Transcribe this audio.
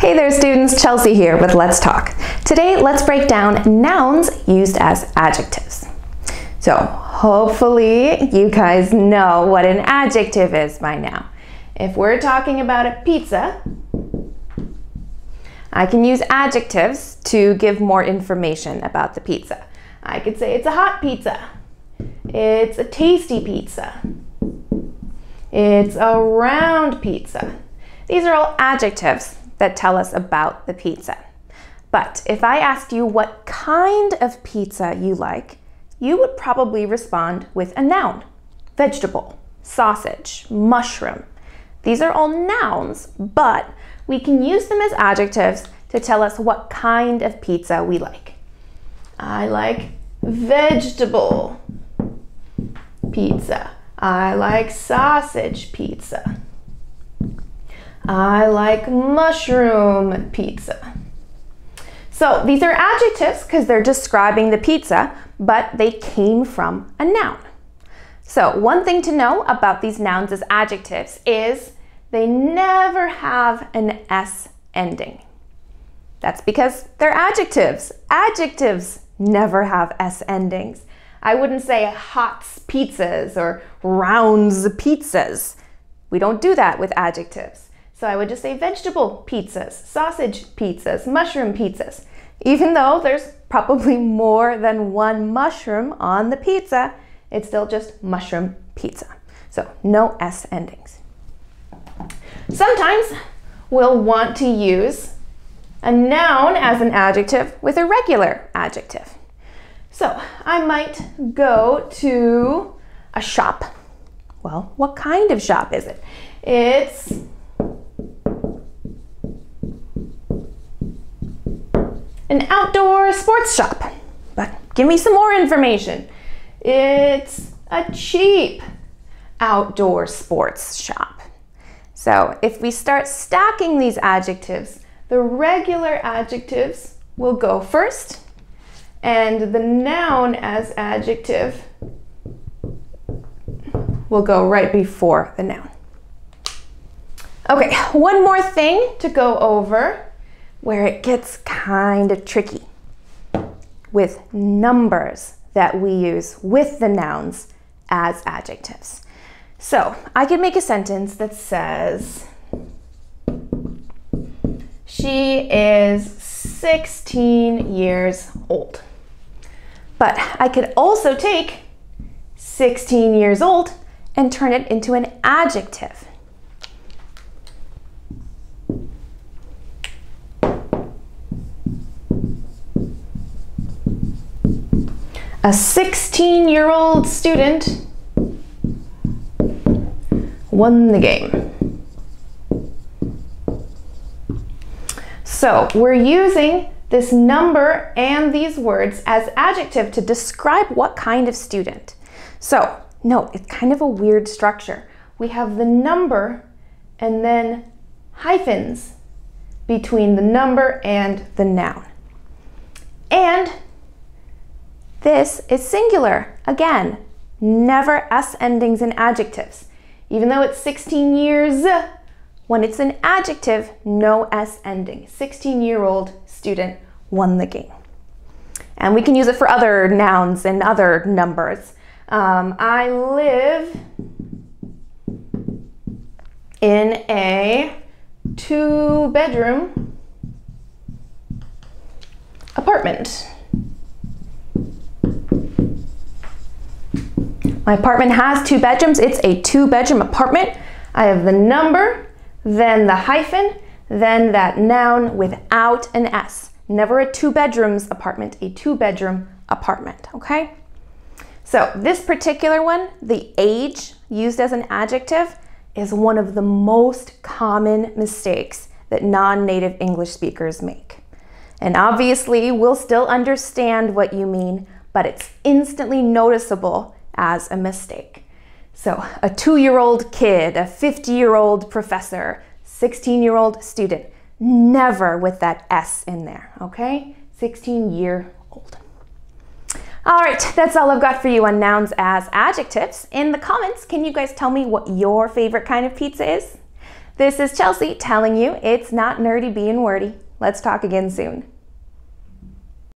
Hey there students, Chelsea here with Let's Talk. Today let's break down nouns used as adjectives. So hopefully you guys know what an adjective is by now. If we're talking about a pizza, I can use adjectives to give more information about the pizza. I could say it's a hot pizza, it's a tasty pizza, it's a round pizza. These are all adjectives that tell us about the pizza. But if I asked you what kind of pizza you like, you would probably respond with a noun. Vegetable, sausage, mushroom. These are all nouns, but we can use them as adjectives to tell us what kind of pizza we like. I like vegetable pizza. I like sausage pizza. I like mushroom pizza. So these are adjectives because they're describing the pizza, but they came from a noun. So one thing to know about these nouns as adjectives is they never have an S ending. That's because they're adjectives. Adjectives never have S endings. I wouldn't say hots pizzas or rounds pizzas. We don't do that with adjectives. So I would just say vegetable pizzas, sausage pizzas, mushroom pizzas. Even though there's probably more than one mushroom on the pizza, it's still just mushroom pizza. So no S endings. Sometimes we'll want to use a noun as an adjective with a regular adjective. So I might go to a shop. Well, what kind of shop is it? It's an outdoor sports shop. But give me some more information. It's a cheap outdoor sports shop. So if we start stacking these adjectives, the regular adjectives will go first, and the noun as adjective will go right before the noun. Okay, one more thing to go over where it gets kind of tricky with numbers that we use with the nouns as adjectives. So I could make a sentence that says, she is 16 years old. But I could also take 16 years old and turn it into an adjective. A 16-year-old student won the game. So we're using this number and these words as adjective to describe what kind of student. So note, it's kind of a weird structure. We have the number and then hyphens between the number and the noun. And this is singular. Again, never S endings in adjectives. Even though it's 16 years, when it's an adjective, no S ending. 16-year-old student won the game. And we can use it for other nouns and other numbers. I live in a 2-bedroom apartment. My apartment has 2 bedrooms. It's a 2-bedroom apartment. I have the number, then the hyphen, then that noun without an S. Never a 2 bedrooms apartment, a 2-bedroom apartment, okay? So this particular one, the age used as an adjective, is one of the most common mistakes that non-native English speakers make. And obviously we'll still understand what you mean, but it's instantly noticeable as a mistake. So a 2-year-old kid, a 50-year-old professor, 16-year-old student, never with that S in there, okay? 16-year-old. All right, that's all I've got for you on nouns as adjectives. In the comments, can you guys tell me what your favorite kind of pizza is? This is Chelsea telling you it's not nerdy being wordy. Let's talk again soon.